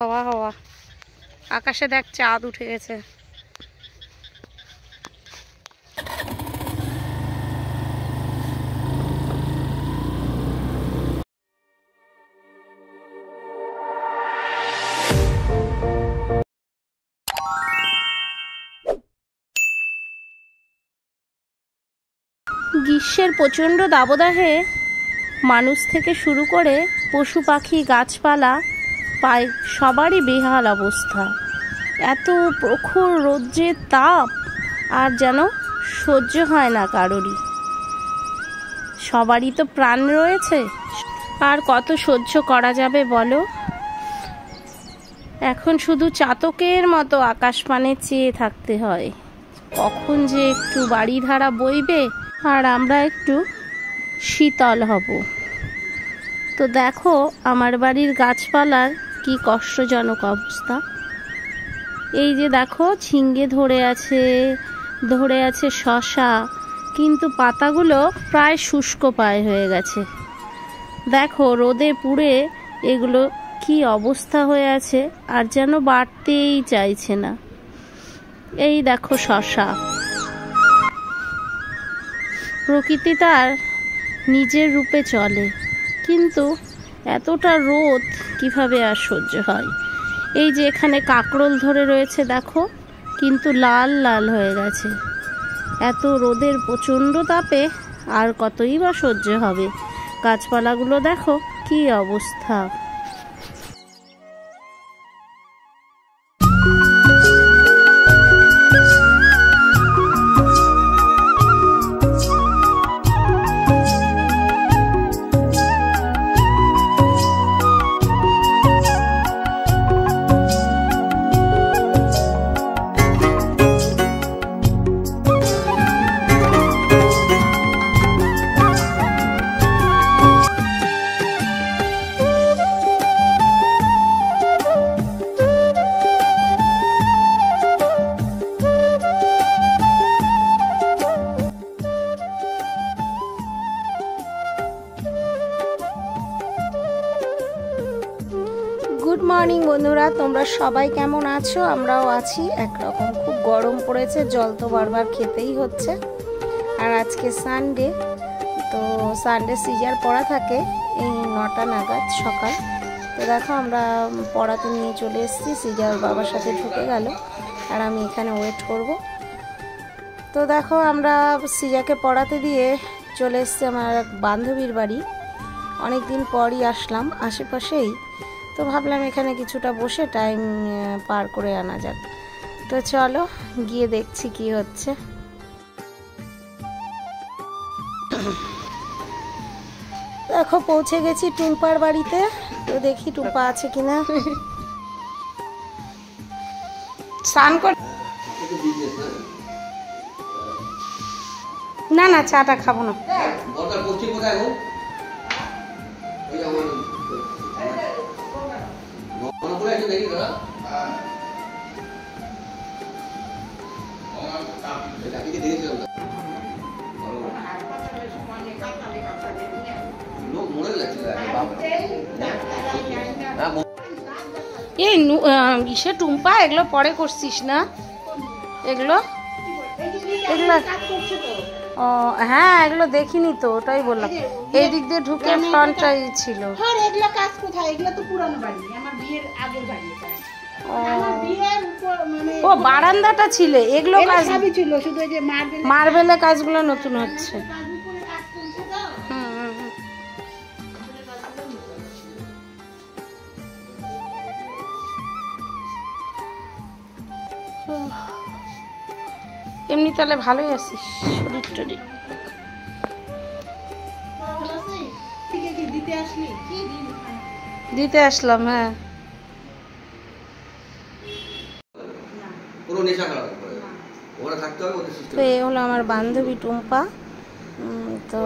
হাওয়া হাওয়া আকাশে দেখ চাঁদ উঠে গেছে। গ্রীষ্মের প্রচণ্ড দাবদাহে মানুষ থেকে শুরু করে পশু পাখি গাছপালা প্রায় সবারই বেহাল অবস্থা। এত প্রখর রৌদ্রের তাপ আর যেন সহ্য হয় না কারোরই। সবারই তো প্রাণ রয়েছে, আর কত সহ্য করা যাবে বলো। এখন শুধু চাতকের মতো আকাশপানে চেয়ে থাকতে হয়, কখন যে একটু বাড়ি ধারা বইবে আর আমরা একটু শীতল হব। তো দেখো আমার বাড়ির গাছপালার কি কষ্টজনক অবস্থা। এই যে দেখো ঝিঙ্গে ধরে আছে শশা, কিন্তু পাতাগুলো প্রায় শুষ্ক প্রায় হয়ে গেছে। দেখো রোদে পুড়ে এগুলো কি অবস্থা হয়ে আছে, আর যেন বাড়তেই চাইছে না। এই দেখো শশা। প্রকৃতি তার নিজের রূপে চলে, কিন্তু এতটা রোদ কিভাবে আর সহ্য হয়। এই যে এখানে কাকরোল ধরে রয়েছে দেখো, কিন্তু লাল লাল হয়ে গেছে। এত রোদের প্রচণ্ড তাপে আর কতই বা সহ্য হবে। গাছপালাগুলো দেখো কি অবস্থা। গুড মর্নিং বন্ধুরা, তোমরা সবাই কেমন আছো? আমরাও আছি একরকম। খুব গরম পড়েছে, জল তো বারবার খেতেই হচ্ছে। আর আজকে সানডে, তো সানডে সিজার পড়া থাকে এই 9টা নাগাদ সকাল। তো দেখো আমরা পড়াতে নিয়ে চলে এসেছি, সিজার বাবার সাথে ঢুকে গেল আর আমি এখানে ওয়েট করব। তো দেখো আমরা সিজাকে পড়াতে দিয়ে চলে এসেছি আমার এক বান্ধবীর বাড়ি। অনেক দিন পরই আসলাম, আশেপাশেই। তো ভাবলাম এখানে কিছুটা বসে টাইম পার করে আনা যাক। তো চলো গিয়ে দেখছি কি হচ্ছে। দেখো পৌঁছে গেছি টুম্পার বাড়িতে। তো দেখি টুম্পা আছে কিনা। স্নান কর না, না চাটা খাবো না। এই ইসে টুম্পা এগুলো পরে করছিস না? এগুলো ও হ্যাঁ, এগুলো দেখিনি তো, ওটাই বললাম। এই দিক দিয়ে ঢুকে ফ্রন্টটাই ছিল। এগুলো কাজ কোথায়? এগুলো তো পুরানো বাড়ি, আমার বিয়ের আগের বাড়ি। আমার বিয়ের উপর মানে ও বারান্দাটা ছিল, এগুলো কাজ সবই ছিল, শুধু এই যে মার্বেলের কাজগুলো নতুন হচ্ছে। এমনি তাহলে ভালোই আছিস, শরীর টরীর। দিতে আসলাম, হ্যাঁ। তো এ হলো আমার বান্ধবী টুম্পা। তো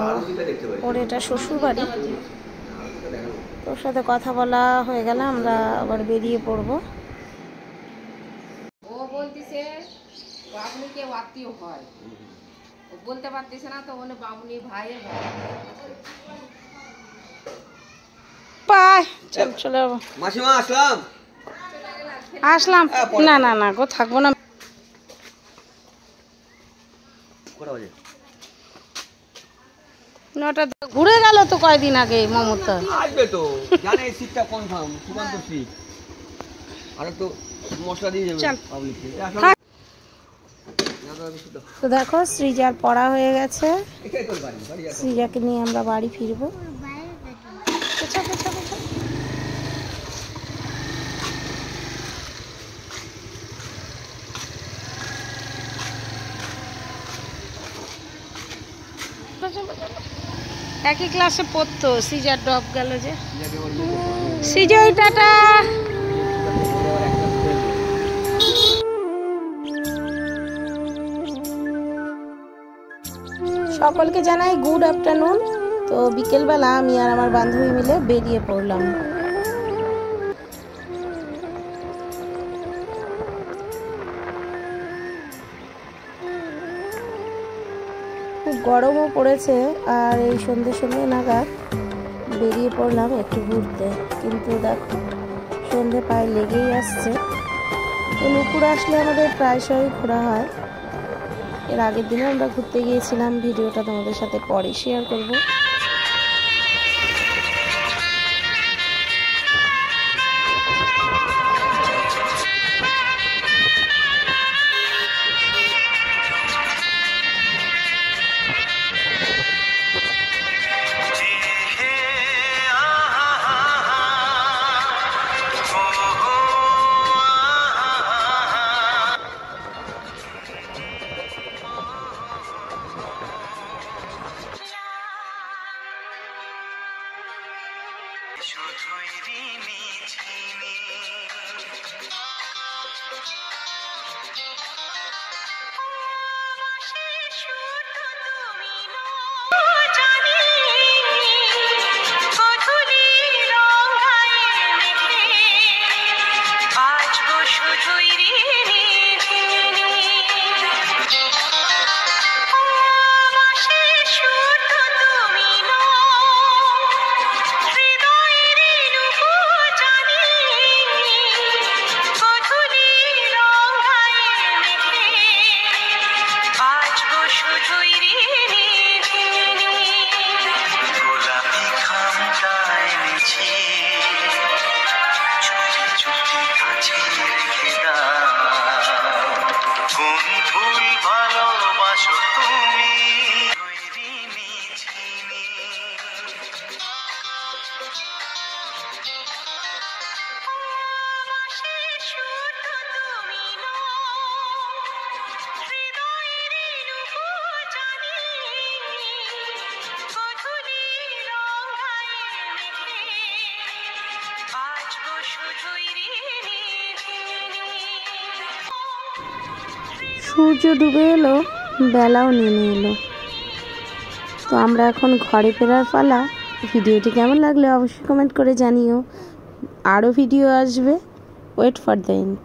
ওর এটা শ্বশুর বাড়ি। তোর সাথে কথা বলা হয়ে গেল, আমরা আবার বেরিয়ে পড়বো। ও বলতেছে বাবুনি কে আত্মীয় হয়, ও বলতে পারতেছে না, তো ওনে বাবুনি ভাইয়ের পায়। চল চলে যাবো। মাসিমা আসলাম। আসলাম। না না না গো, থাকবো না। নটা ঘুরে গেল তো কয়দিন আগে মমতা। আসবে তো, জানে সিটটা কনফার্ম, চূড়ান্ত সিট। আর তো মশলা দিয়ে যাবে পাবলিককে। তো দেখো সৃজার পড়া হয়ে গেছে, সৃজাকে নিয়ে আমরা বাড়ি ফিরবো। একই ক্লাসে পড়তো, সৃজার ড্রপ গেল যে। সৃজা টাটা। সকলকে জানাই গুড আফটারনুন। তো বিকেলবেলা আমি আর আমার বান্ধবী মিলে বেরিয়ে পড়লাম। খুব গরমও পড়েছে, আর এই সন্ধে নাগাদ বেরিয়ে পড়লাম একটু ঘুরতে। কিন্তু দেখো সন্ধে পায়ে লেগেই আসছে। তো নুপুর আসলে আমাদের প্রায়শই ঘোরা হয়। এর আগের দিনে আমরা ঘুরতে গিয়েছিলাম, ভিডিওটা তোমাদের সাথে পরে শেয়ার করব। সূর্য ডুবে এলো, বেলাও নেমে এলো। তো আমরা এখন ঘরে ফেরার পালা। ভিডিওটি কেমন লাগলে অবশ্যই কমেন্ট করে জানিও। আরও ভিডিও আসবে, ওয়েট ফর দ্য এন্ড।